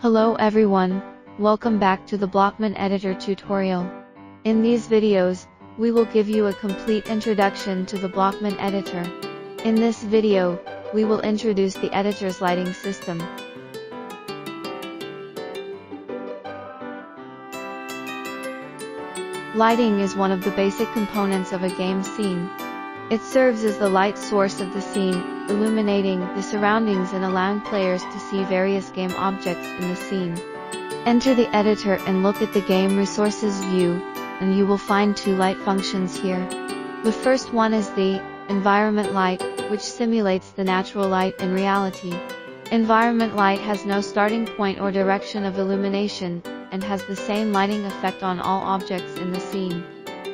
Hello everyone, welcome back to the Blockman editor tutorial. In these videos, we will give you a complete introduction to the Blockman editor. In this video, we will introduce the editor's lighting system. Lighting is one of the basic components of a game scene. It serves as the light source of the scene, illuminating the surroundings and allowing players to see various game objects in the scene. Enter the editor and look at the game resources view, and you will find two light functions here. The first one is the environment light, which simulates the natural light in reality. Environment light has no starting point or direction of illumination, and has the same lighting effect on all objects in the scene.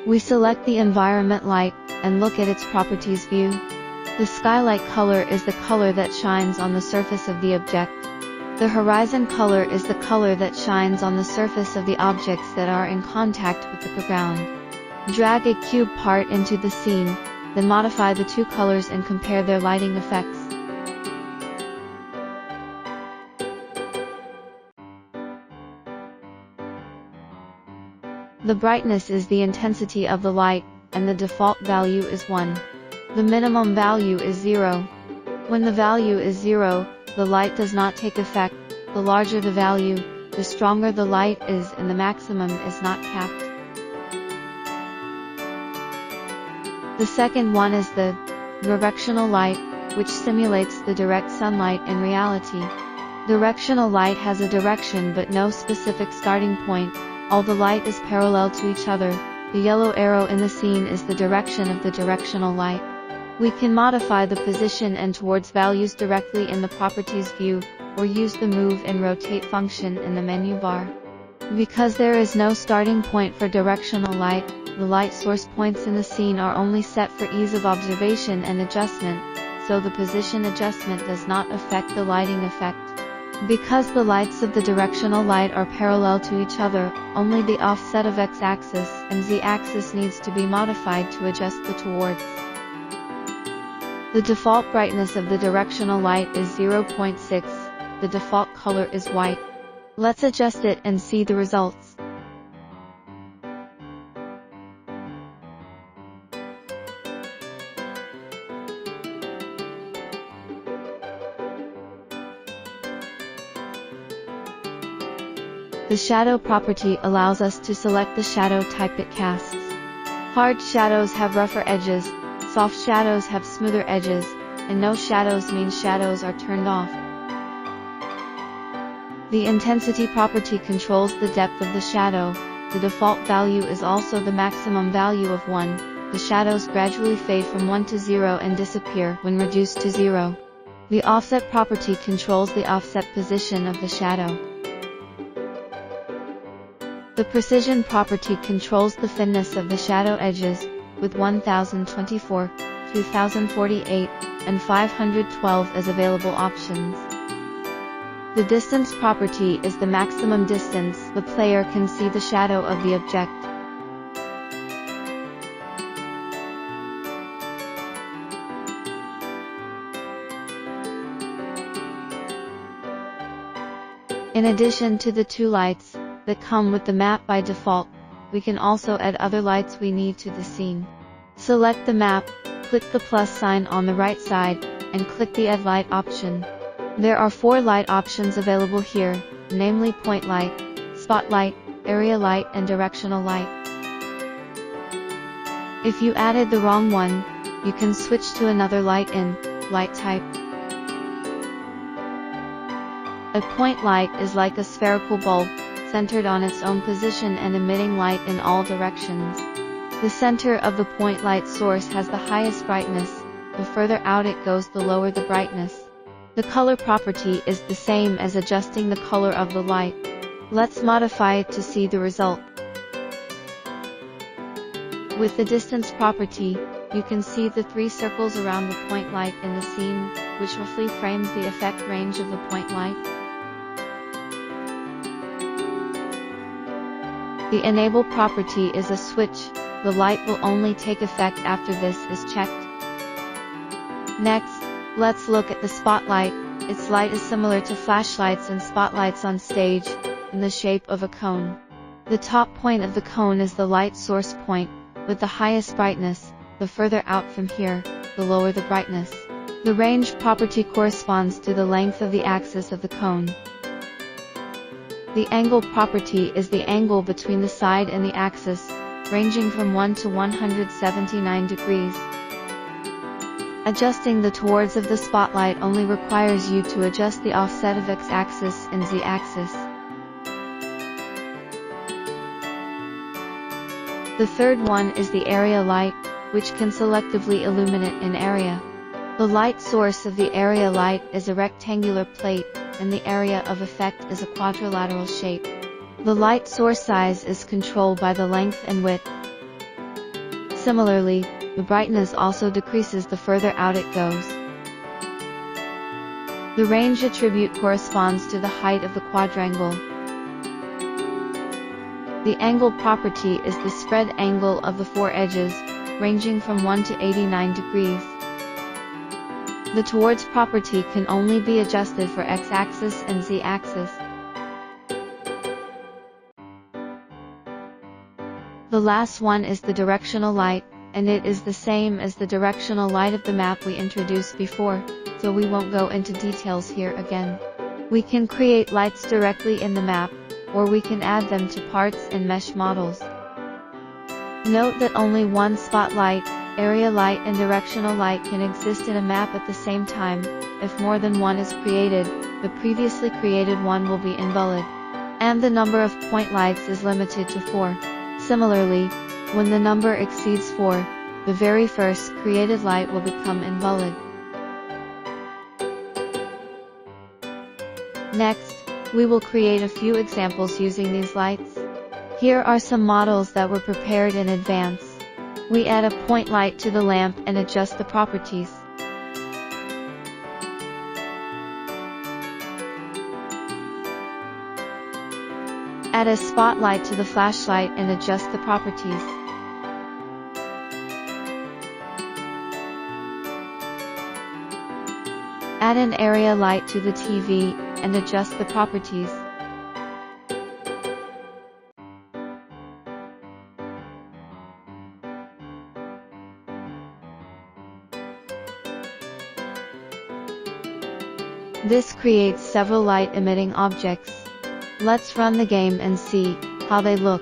We select the environment light, and look at its properties view. The skylight color is the color that shines on the surface of the object. The horizon color is the color that shines on the surface of the objects that are in contact with the ground. Drag a cube part into the scene, then modify the two colors and compare their lighting effects. The brightness is the intensity of the light, and the default value is 1. The minimum value is 0. When the value is 0, the light does not take effect. The larger the value, the stronger the light is, and the maximum is not capped. The second one is the directional light, which simulates the direct sunlight in reality. Directional light has a direction but no specific starting point. All the light is parallel to each other. The yellow arrow in the scene is the direction of the directional light. We can modify the position and towards values directly in the properties view, or use the move and rotate function in the menu bar. Because there is no starting point for directional light, the light source points in the scene are only set for ease of observation and adjustment, so the position adjustment does not affect the lighting effect. Because the lights of the directional light are parallel to each other, only the offset of x-axis and z-axis needs to be modified to adjust the towards. The default brightness of the directional light is 0.6, the default color is white. Let's adjust it and see the results. The shadow property allows us to select the shadow type it casts. Hard shadows have rougher edges, soft shadows have smoother edges, and no shadows means shadows are turned off. The intensity property controls the depth of the shadow. The default value is also the maximum value of 1. The shadows gradually fade from 1 to 0 and disappear when reduced to 0. The offset property controls the offset position of the shadow. The precision property controls the thinness of the shadow edges, with 1024, 2048, and 512 as available options. The distance property is the maximum distance the player can see the shadow of the object. In addition to the two lights that come with the map by default, we can also add other lights we need to the scene. Select the map, click the plus sign on the right side, and click the Add Light option. There are 4 light options available here, namely point light, spotlight, area light, and directional light. If you added the wrong one, you can switch to another light in light type. A point light is like a spherical bulb, centered on its own position and emitting light in all directions. The center of the point light source has the highest brightness. The further out it goes, the lower the brightness. The color property is the same as adjusting the color of the light. Let's modify it to see the result. With the distance property, you can see the 3 circles around the point light in the scene, which roughly frames the effect range of the point light. The enable property is a switch. The light will only take effect after this is checked. Next, let's look at the spotlight, Its light is similar to flashlights and spotlights on stage, in the shape of a cone. The top point of the cone is the light source point, with the highest brightness. The further out from here, the lower the brightness. The range property corresponds to the length of the axis of the cone. The angle property is the angle between the side and the axis, ranging from 1 to 179 degrees. Adjusting the towards of the spotlight only requires you to adjust the offset of x-axis and z-axis. The third one is the area light, which can selectively illuminate an area. The light source of the area light is a rectangular plate, and the area of effect is a quadrilateral shape. The light source size is controlled by the length and width. Similarly, the brightness also decreases the further out it goes. The range attribute corresponds to the height of the quadrangle. The angle property is the spread angle of the four edges, ranging from 1 to 89 degrees. The towards property can only be adjusted for x-axis and z-axis. The last one is the directional light, and it is the same as the directional light of the map we introduced before, so we won't go into details here again. We can create lights directly in the map, or we can add them to parts and mesh models. Note that only one spotlight, area light and directional light can exist in a map at the same time. If more than one is created, the previously created one will be invalid. And the number of point lights is limited to 4. Similarly, when the number exceeds 4, the very first created light will become invalid. Next, we will create a few examples using these lights. Here are some models that were prepared in advance. We add a point light to the lamp and adjust the properties. Add a spotlight to the flashlight and adjust the properties. Add an area light to the TV and adjust the properties. This creates several light-emitting objects. Let's run the game and see how they look.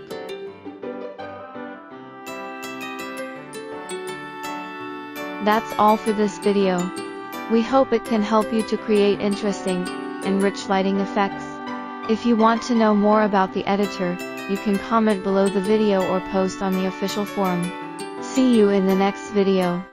That's all for this video. We hope it can help you to create interesting and rich lighting effects. If you want to know more about the editor, you can comment below the video or post on the official forum. See you in the next video.